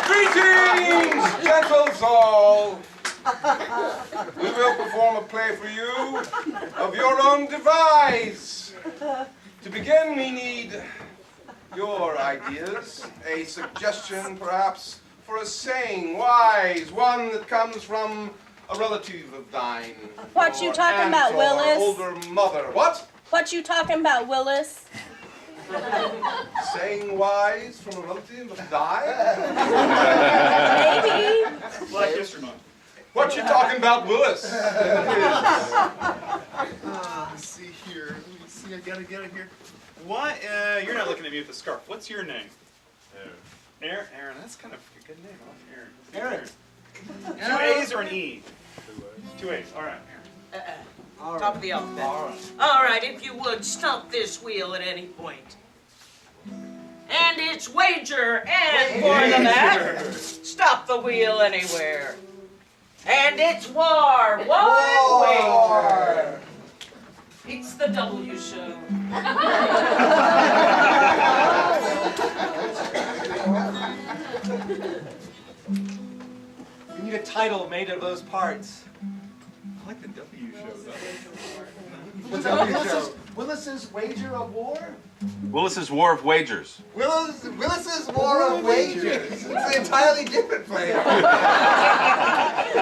Greetings, gentles all. We will perform a play for you of your own devise. To begin, we need your ideas, a suggestion perhaps for a saying, wise, one that comes from a relative of thine. What you talking about, Willis? Older mother. What? What you talking about, Willis? Saying wise from a relative of thine? Maybe. Black History Month. What you talking about, Willis? Let's see here. Let me see. I gotta get it here. Why? You're not looking at me with the scarf. What's your name? Aaron. Aaron. That's kind of a good name. I like Aaron. Aaron. 2 A's or an E? 2 A's. All right. All right. Top of the alphabet. All right. All right, if you would, stop this wheel at any point. And it's wager, and for the match, stop the wheel anywhere. And it's war, wager. It's the W show. We need a title made of those parts. I like the W show, though. What's that? Willis's Wager of War? Willis's War of Wagers. Willis's War of Wagers. It's an entirely different play.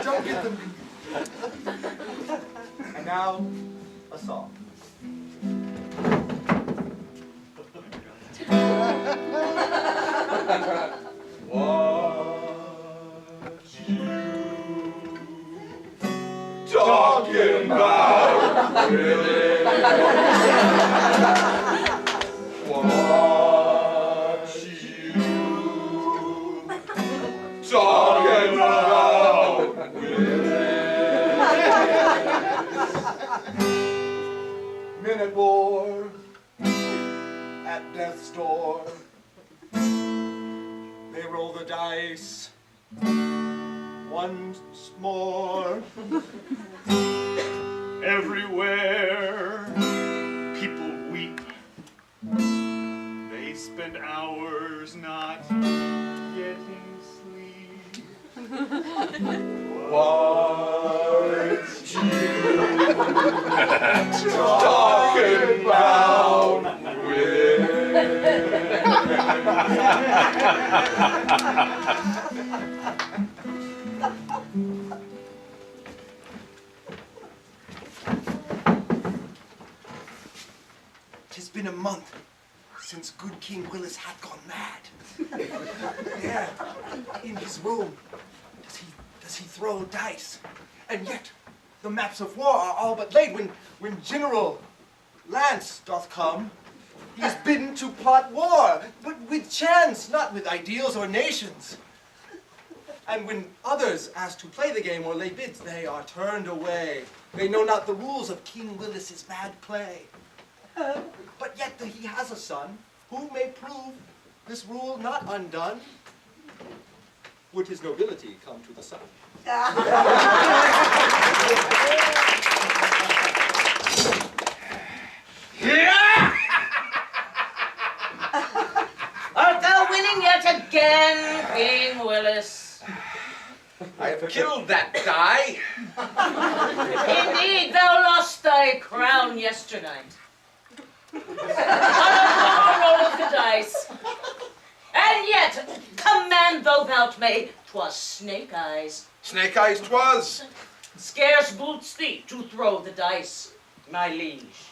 Don't get them. And now, a song. What you talking about, really? What you talking about, really? Men at war, at death's door. They roll the dice once more. Everywhere people weep. They spend hours not getting sleep. What you talking about, really? Tis been a month since good King Willis had gone mad. There, in his room, does he throw dice? And yet, the maps of war are all but laid. When General Lance doth come, he is bidden to plot war, but with chance, not with ideals or nations. And when others ask to play the game or lay bids, they are turned away. They know not the rules of King Willis's bad play. But yet he has a son who may prove this rule not undone. Would his nobility come to the sun? Art thou winning yet again, King Willis? I have killed that die. Indeed, thou lost thy crown yesternight. On a roll of the dice. And yet, command though thou may, 'twas snake eyes. Snake eyes 'twas. Scarce boots thee to throw the dice, my liege.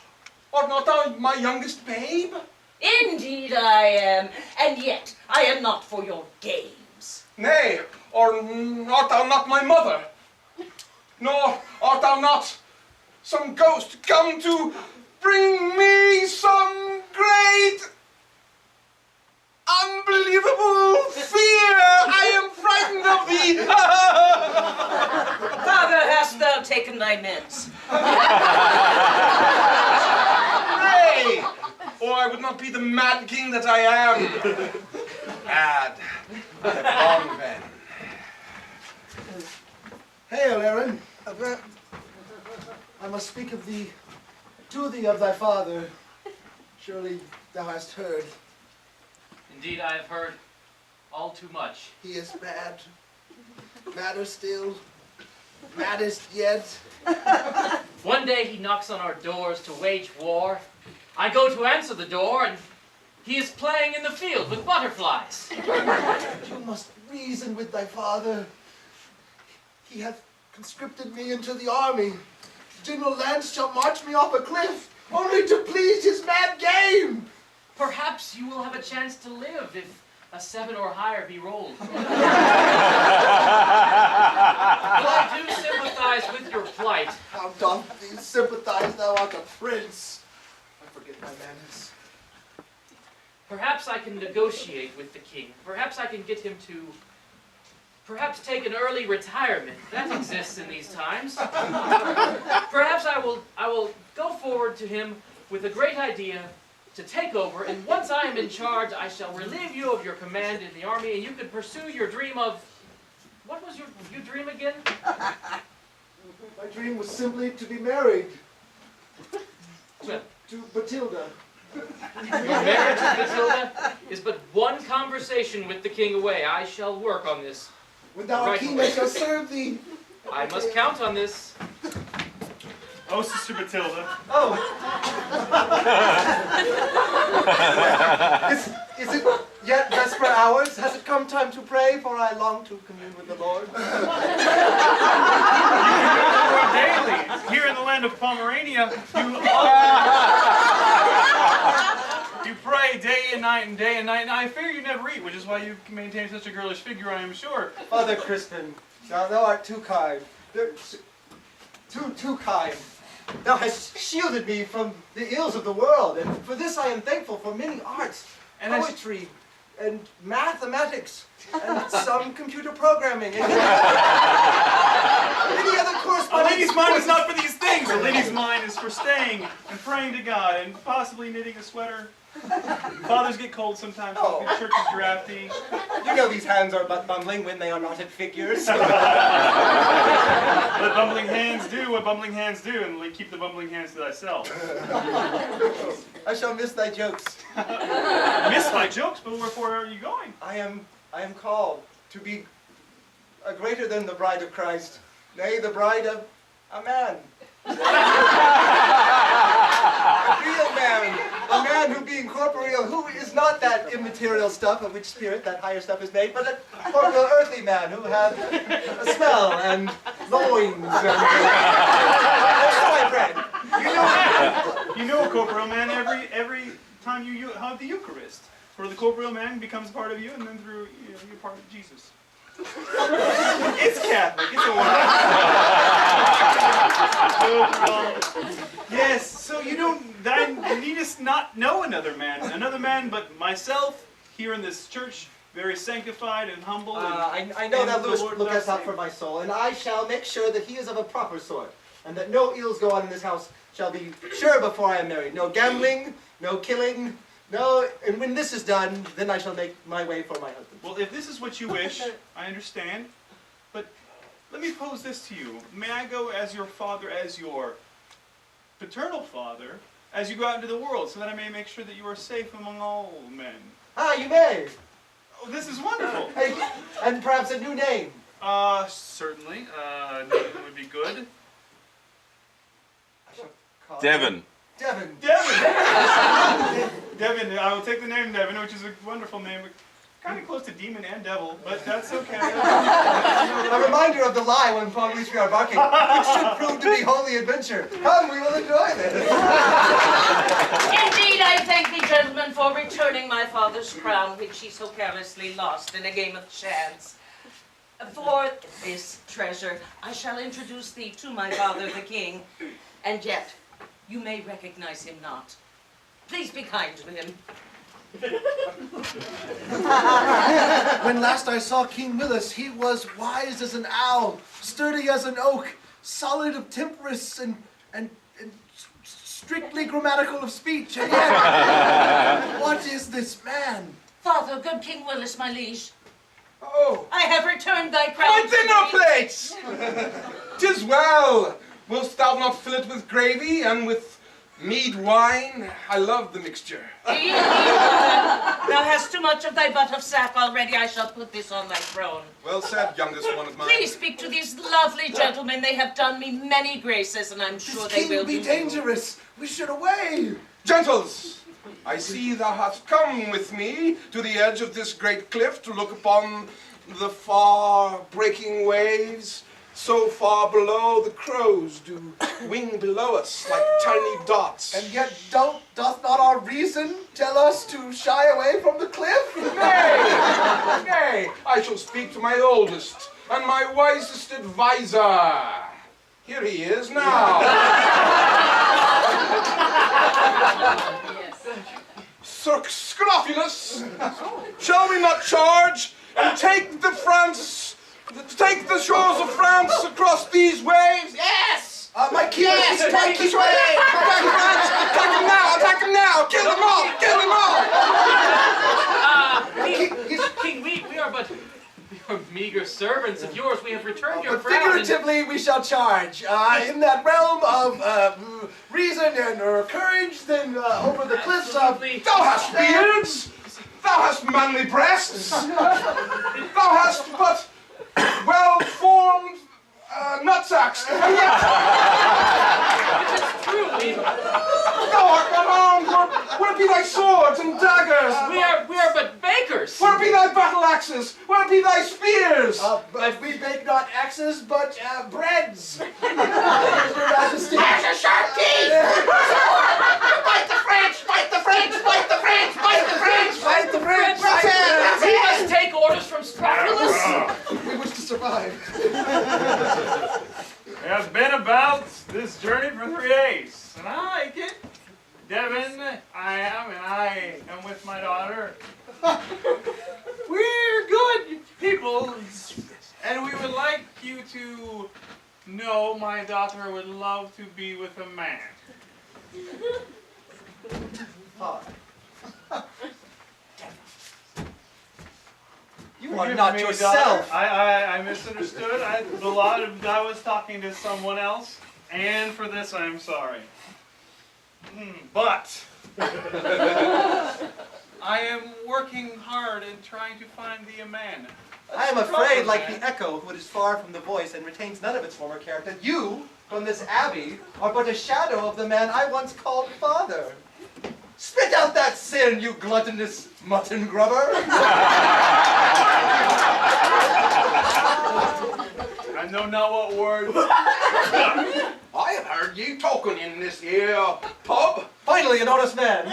Art not thou my youngest babe? Indeed I am, and yet I am not for your games. Nay, or art thou not my mother? Nor art thou not some ghost come to bring me some great, unbelievable fear? I am frightened of thee. Father, hast thou taken thy meds? Nay, or I would not be the mad king that I am. Mad. Long then. Hail, Aaron. I must speak of thee, to thee of thy father. Surely thou hast heard. Indeed, I have heard all too much. He is mad. Madder still. Maddest yet. One day he knocks on our doors to wage war. I go to answer the door, and he is playing in the field with butterflies. You must reason with thy father. He hath conscripted me into the army. General Lance shall march me off a cliff, only to please his mad game. Perhaps you will have a chance to live if a 7 or higher be rolled. But I do sympathize with your plight. How doth thee sympathize, thou art a prince. I forget my manners. Perhaps I can negotiate with the king. Perhaps I can get him to take an early retirement. That exists in these times. Perhaps I will go forward to him with a great idea to take over, and once I am in charge, I shall relieve you of your command in the army, and you can pursue your dream of... What was your dream again? My dream was simply to be married. Well, To Bathilda. your marriage to Matilda is but one conversation with the king away. I shall work on this. When thou art king, I shall serve thee. I must count on this. Oh, Sister Matilda. Oh. Is it yet vesper hours? Has it come time to pray? For I long to commune with the Lord. Daily, here in the land of Pomerania, you pray day and night and day and night, and I fear you never eat, which is why you maintain such a girlish figure, I am sure. Father Crispin, thou art too kind. Too kind. Thou hast shielded me from the ills of the world, and for this I am thankful. For many arts, And poetry, and mathematics, and some computer programming, and many other A correspondence. lady's mind is not for these things. A lady's mind is for staying and praying to God and possibly knitting a sweater. Fathers get cold sometimes. Oh. The church is drafty. You know these hands are but bumbling when they are not at figures. Let bumbling hands do what bumbling hands do, and keep the bumbling hands to thyself. I shall miss thy jokes. Miss my jokes, but wherefore are you going? I am called to be greater than the bride of Christ, nay, the bride of a man. A real man, a man who being corporeal, who is not that immaterial stuff of which spirit, that higher stuff is made, but a corporeal earthly man who hath a smell and loins and bread. You know a corporeal man every time you have the Eucharist. For the corporeal man becomes part of you, and then through you're part of Jesus. It's Catholic. It's a wonderful. Yes. So you needest not know another man but myself here in this church, very sanctified and humble. I know that Louis looketh out for my soul, and I shall make sure that he is of a proper sort, and that no ills go on in this house shall be sure before I am married. No gambling, no killing. No, and when this is done, then I shall make my way for my husband. Well, if this is what you wish, I understand. But let me pose this to you. May I go as your father, as your paternal father, as you go out into the world, so that I may make sure that you are safe among all men? Ah, you may. Oh, this is wonderful. Hey, and perhaps a new name. Certainly. Name would be good. I shall call Devon. Devon. Devon! Devon, I will take the name Devon, which is a wonderful name. Kind of close to demon and devil, but that's okay. A reminder of the lie when upon which we are barking, which should prove to be holy adventure. Come, we will enjoy this. Indeed, I thank thee, gentlemen, for returning my father's crown, which he so carelessly lost in a game of chance. For this treasure, I shall introduce thee to my father, the king, and yet you may recognize him not. Please be kind to him. When last I saw King Willis, he was wise as an owl, sturdy as an oak, solid of temperance, and strictly grammatical of speech. And yet, what is this man? Father, good King Willis, my liege, Oh, I have returned thy crown. My dinner plates! 'Tis well. Wilt thou not fill it with gravy and with mead wine? I love the mixture. Thou hast too much of thy butt of sack already. I shall put this on thy throne. Well said, youngest one of mine. Please speak to these lovely gentlemen. They have done me many graces, and I'm sure they will be do dangerous. We should away. Gentles, I see thou hast come with me to the edge of this great cliff to look upon the far breaking waves. So far below, the crows do wing below us like tiny dots. And yet doth not our reason tell us to shy away from the cliff? Nay, I shall speak to my oldest and my wisest advisor. Here he is now. Sir Scrofulus, shall we not charge and take the shores of France across these waves? Yes! My king, Yes! Take these waves! Attack them now! Attack them now! Kill them all! Kill them all! King, we are but meager servants of yours. We have returned your but crown. figuratively we shall charge. In that realm of reason and courage, then over the cliffs of... Thou hast beards! Thou hast manly breasts! Thou hast but well-formed nutsacks! And yet... It is true. Thou art not armed! Where be thy swords and daggers? We are but bakers. Where be thy battle axes? Where be thy spears? But we bake not axes, but breads. Your Majesty. There's a sharp teeth! Fight the French! Fight the French! Fight the French! Fight the French! Fight the French! That's it! That's We it! must take orders from Scrofulus. We wish to survive. We have been about this journey for 3 days, and I like it. Devon, I am with my daughter. We're good people, and we would like you to know my daughter would love to be with a man. You are not yourself. I misunderstood. I was talking to someone else, and for this I am sorry. But I am working hard in trying to find thee a man. I am afraid, like the echo, who is far from the voice and retains none of its former character, you, from this abbey, are but a shadow of the man I once called father. Spit out that sin, you gluttonous mutton grubber! I know not what word. I have heard ye talking in this here pub. Finally, an honest man!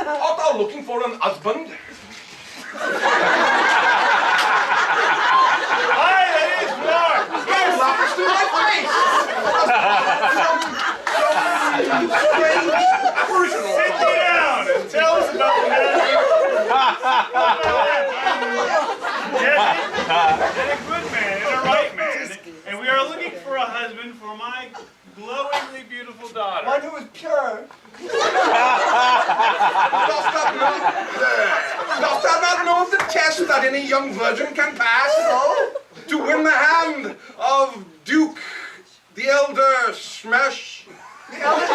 Art thou looking for an husband? Hi, ladies, Mark! Don't laugh us to my face! Strange aboriginal. Sit down and tell us about the man. And a good man, and a right man. And we are looking for a husband for my glowingly beautiful daughter. One who is pure. Dost thou not know the test that any young virgin can pass? To win the hand of Duke the Elder Smash? The eldest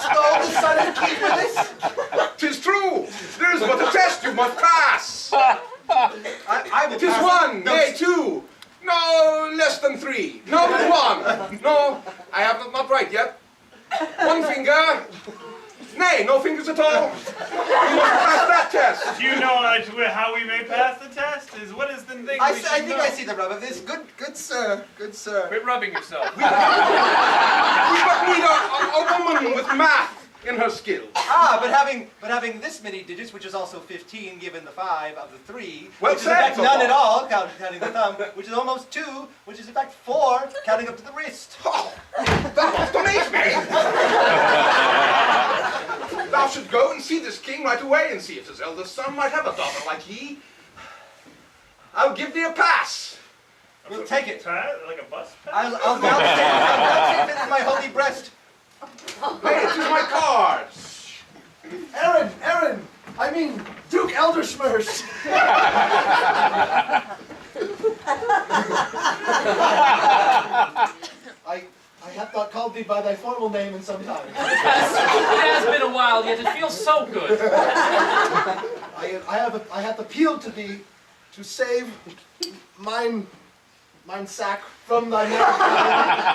stole the son of King Willis. 'Tis true. There is but a test you must pass. I will It is pass one, it. No, nay, two. No, less than 3. No, but 1. No, I have not right yet. 1 finger. Nay, no fingers at all. You must pass that test. Do you know how we may pass the test? What is the thing I we should think know? I see the rub of this. Good sir. Good sir. Quit rubbing yourself. We but need a woman with math in her skill. But having this many digits, which is also 15, given the 5 of the 3, Well which is in fact said, none Papa. at all, counting the thumb, which is almost 2, which is in fact 4, counting up to the wrist. Oh, thou must amaze me. Thou should go and see this king right away and see if his eldest son might have a daughter like he. I'll give thee a pass. We'll take it. Like a bus pass? I'll vouchsafe it in my holy breast. Hey, it is my cards. Aaron, I mean Duke Eldersmurst. I have not called thee by thy formal name in some time. It has been a while, yet it feels so good. I have appealed to thee to save mine sack from thy neck,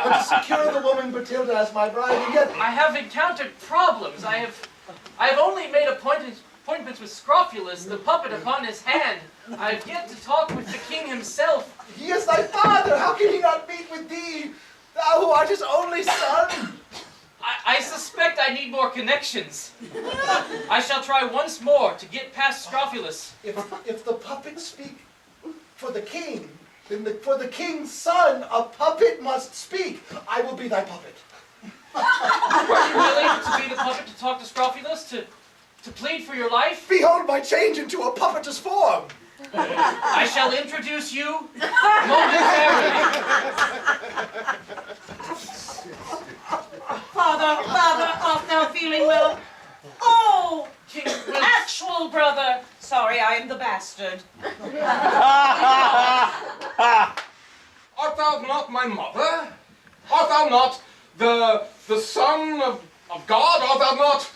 and to secure the woman Bertilda as my bride, and yet I have encountered problems. I have only made appointments with Scrofulus, the puppet upon his hand. I have yet to talk with the king himself. he is thy father. How can he not meet with thee, thou who art his only son? I suspect I need more connections. I shall try once more to get past Scrofulus. If the puppet speak for the king, then for the king's son, a puppet must speak. I will be thy puppet. Are you willing to be the puppet to talk to Scrofulus, to plead for your life? Behold my change into a puppet's form. I shall introduce you momentarily. Father, art thou feeling well? Oh, King Willis. actual brother. Sorry, I am the bastard. Art thou not my mother? Art thou not the son of God? Art thou not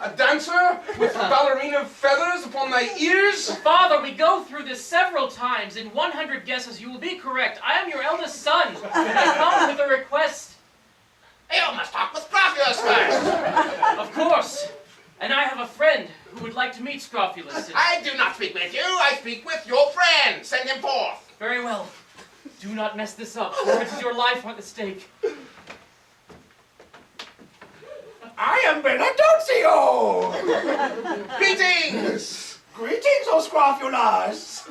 a dancer with ballerina feathers upon thy ears? Father, we go through this several times. In 100 guesses, you will be correct. I am your eldest son. I come with a request. You must talk with Scrofulus first. Of course. And I have a friend who would like to meet Scrofulus. I do not speak with you. I speak with your friend. Send him forth. Very well. Do not mess this up, for it is your life at stake. I am Benedictio! Greetings. Greetings, O Scrofulus!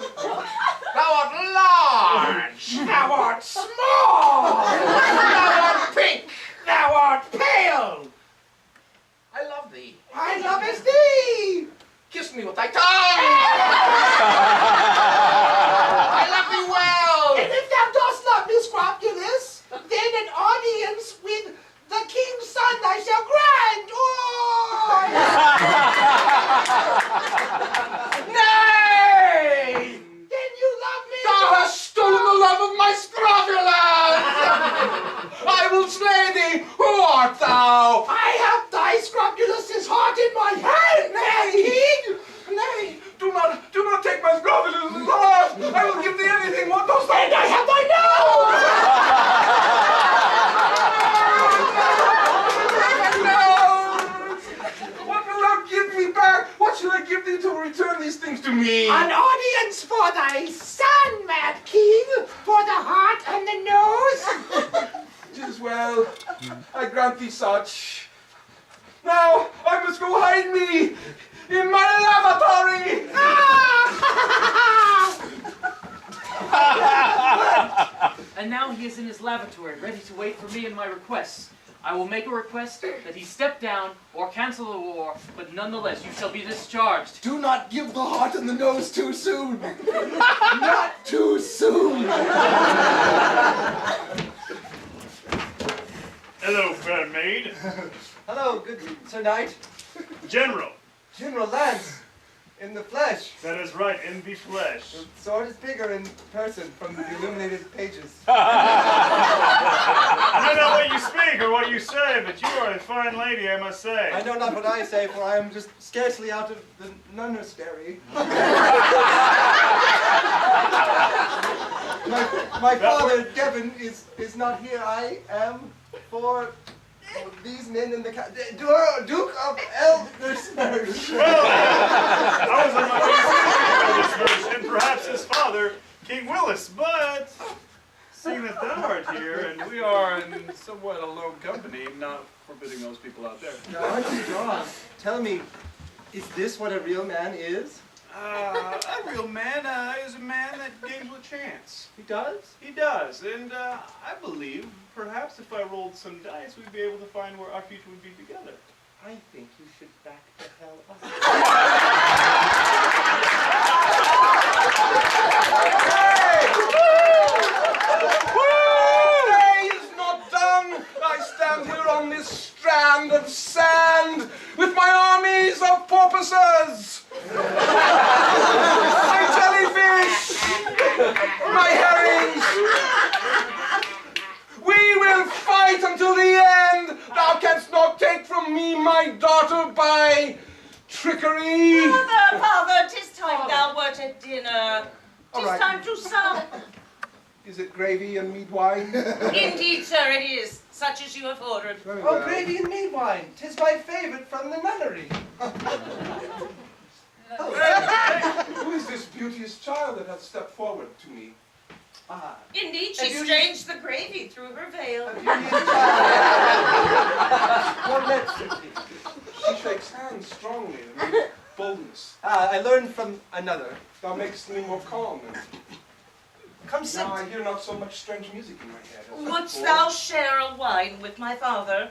Thou art large. Thou art small! Thou art pink. Thou art pale! I love thee. I love as thee! Kiss me with thy tongue. I love thee well. And if thou dost love me, Scrofulus, then an audience with the king's son I shall grant! Oh! Nay! Then you love me! Thou hast stolen the love of my Scrofulus! I will slay thee! Who art thou? I have thy Scrofulus's heart in my hand, king! Nay! Do not take my Scrofulus's heart! I will give thee anything! What dost thou? And I have thy nose! What wilt thou give me back? What shall I give thee to return these things to me? An audience for thy son, mad king, for the heart and the nose. 'Tis well. I grant thee such. Now I must go hide me in my lavatory. And now he is in his lavatory, ready to wait for me and my requests. I will make a request that he step down or cancel the war, but nonetheless you shall be discharged. Do not give the heart and the nose too soon. Not too soon. Hello, fair maid. Hello, good Sir Knight. General. General Lance, in the flesh. That is right, in the flesh. The sword is bigger in person from the illuminated pages. I don't know what you speak or what you say, but you are a fine lady, I must say. I know not what I say, for I am just scarcely out of the nunnery. my father, Devon, is not here. I am for these men in the Duke of Eldersburg. Well, I was on my way to Eldersburg, and perhaps his father, King Willis, but seeing that thou art here, and we are in somewhat a low company, not forbidding those people out there. Aren't you drawn? Tell me, is this what a real man is? A real man is a man that games with chance. He does? He does, and I believe perhaps if I rolled some dice, we'd be able to find where our future would be together. I think you should back the hell up. Day is not done. I stand here on this strand of sand with my armies of porpoises, my jellyfish, my trickery! Father, father, 'tis time thou wert at dinner. All 'Tis right. time to sup. Is it gravy and mead wine? Indeed, sir, it is, such as you have ordered. Very Oh, well. gravy and mead wine. 'Tis my favorite from the nunnery. Who is this beauteous child that has stepped forward to me? Ah, Indeed, she And you- strains the gravy through her veil. a beauteous child. Your lips, Cynthia. She shakes hands strongly and with boldness. I learned from another. Thou makest me more calm, and Come sit. now I hear not so much strange music in my head. as Wouldst before. thou share a wine with my father?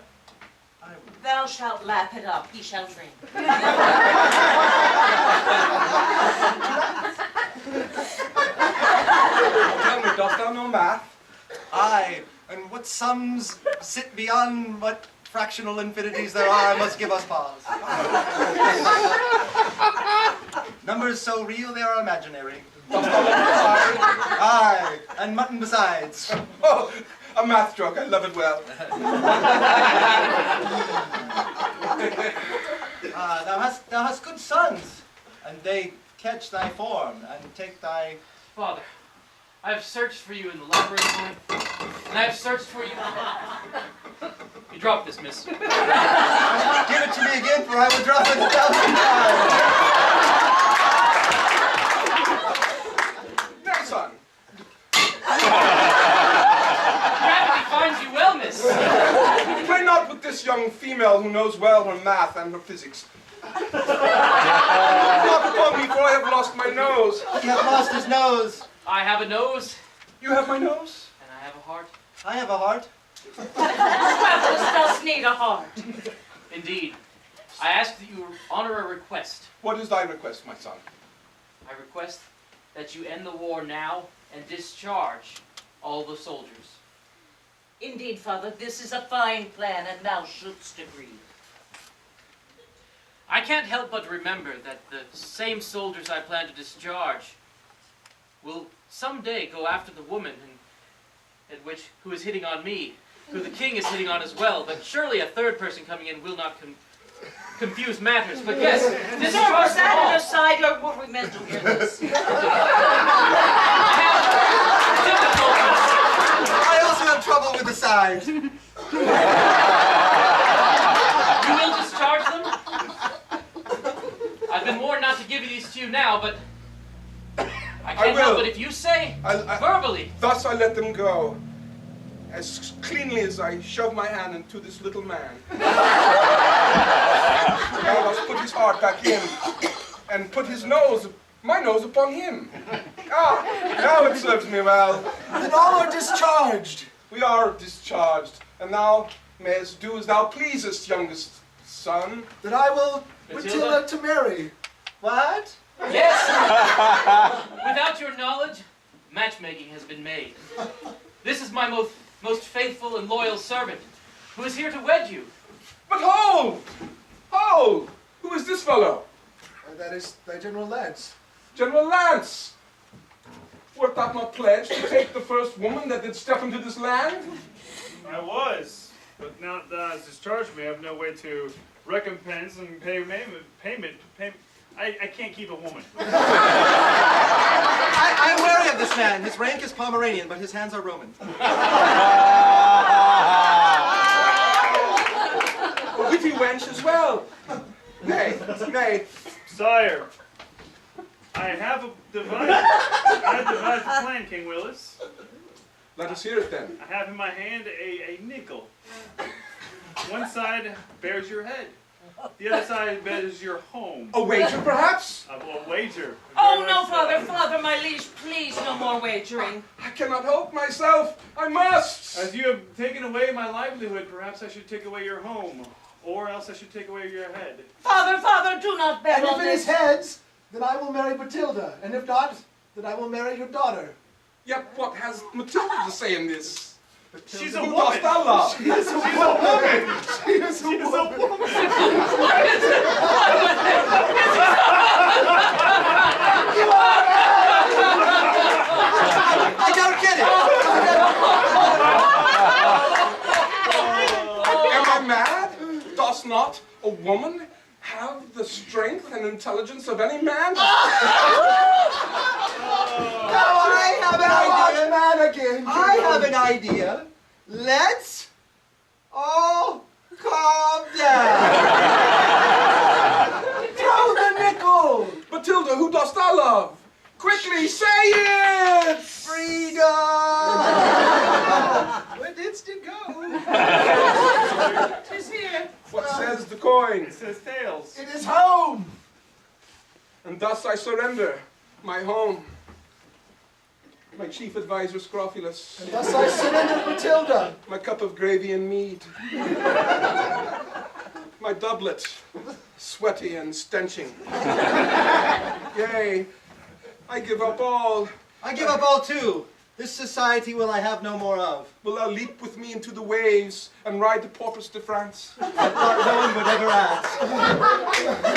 I will. Thou shalt lap it up, he shall drink. Tell me, dost thou know math? Aye, and what sums sit beyond what fractional infinities there are must give us pause. Numbers so real they are imaginary. Dost thou love the Aye, and mutton besides. Oh, a math joke. I love it well. Thou hast good sons, and they catch thy form and take thy. Father, I have searched for you in the laboratory, and I have searched for you. You dropped this, miss. Give it to me again, for I will drop it 1,000 times. Nay, son. Gravity finds you well, miss. Play not with this young female who knows well her math and her physics. Not upon me, for I have lost my nose. He hath lost his nose. I have a nose, You have my nose? and I have a heart. I have a heart. Travelers does need a heart. Indeed. I ask that you honor a request. What is thy request, my son? I request that you end the war now and discharge all the soldiers. Indeed, father, this is a fine plan, and thou shouldst agree. I can't help but remember that the same soldiers I plan to discharge will someday go after the woman who is hitting on me, who the king is hitting on as well. But surely a third person coming in will not confuse matters. But yes, Sir, was discharge them that all. an aside, or were we meant to hear this? I also have trouble with the sides. You will discharge them? I've been warned not to give these to you now, but I can't will. help it if you say verbally. Thus I let them go, as cleanly as I shove my hand into this little man. Now must put his heart back in, and put my nose upon him. Ah, now it serves me well. Then all are discharged. We are discharged, and thou mayest do as thou pleasest, youngest son. Then I will Matilda to marry. What? Yes! Without your knowledge, matchmaking has been made. This is my most faithful and loyal servant, who is here to wed you. But hold! Hold! Who is this fellow? That is thy General Lance. General Lance! Wert thou not pledged to take the first woman that did step into this land? I was, but now that thou hast discharged me, I have no way to recompense and pay payment. I can't keep a woman. I am wary of this man. His rank is Pomeranian, but his hands are Roman. A witty wench as well. Nay, nay. Sire, I have devised a plan, King Willis. Let us hear it then. I have in my hand a nickel. One side bears your head. The other side bears your home. A wager, perhaps? A wager. Oh, Very no, much so. father, my liege, please, no more wagering. I cannot help myself. I must. As you have taken away my livelihood, perhaps I should take away your home. Or else I should take away your head. Father, do not bet And on if it is this. heads, then I will marry Matilda. And if not, then I will marry your daughter. Yet what has Matilda to say in this? She's a Who woman. dost thou love? She is a woman. She is a woman. I don't get it. Am I mad? Does not a woman have the strength and intelligence of any man? Now I have an idea. Man again. I have an idea. Let's all calm down. Throw the nickel. Matilda, who dost thou love? Quickly, say it! Freedom. Where didst it go? Tis here. What says the coin? It says tails. It is home. And thus I surrender my home, my chief advisor Scrofulus, And thus I surrender Matilda. my cup of gravy and mead, my doublet, sweaty and stenching. Yea, I give up all. I give up all too. This society will I have no more of. Will thou leap with me into the waves and ride the porpoise to France? I thought no one would ever ask.